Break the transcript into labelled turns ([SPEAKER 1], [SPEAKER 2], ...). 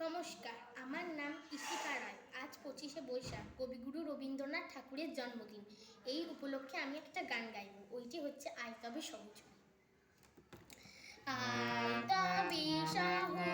[SPEAKER 1] নমস্কার, আমার নাম ঈশিকা রায়। আজ 25শে বৈশাখ, কবিগুরু রবীন্দ্রনাথ ঠাকুরের জন্মদিন। এই উপলক্ষে আমি একটা গান গাইব। ওইটি হচ্ছে আয় তবে সহজ। আয় তবে সহজ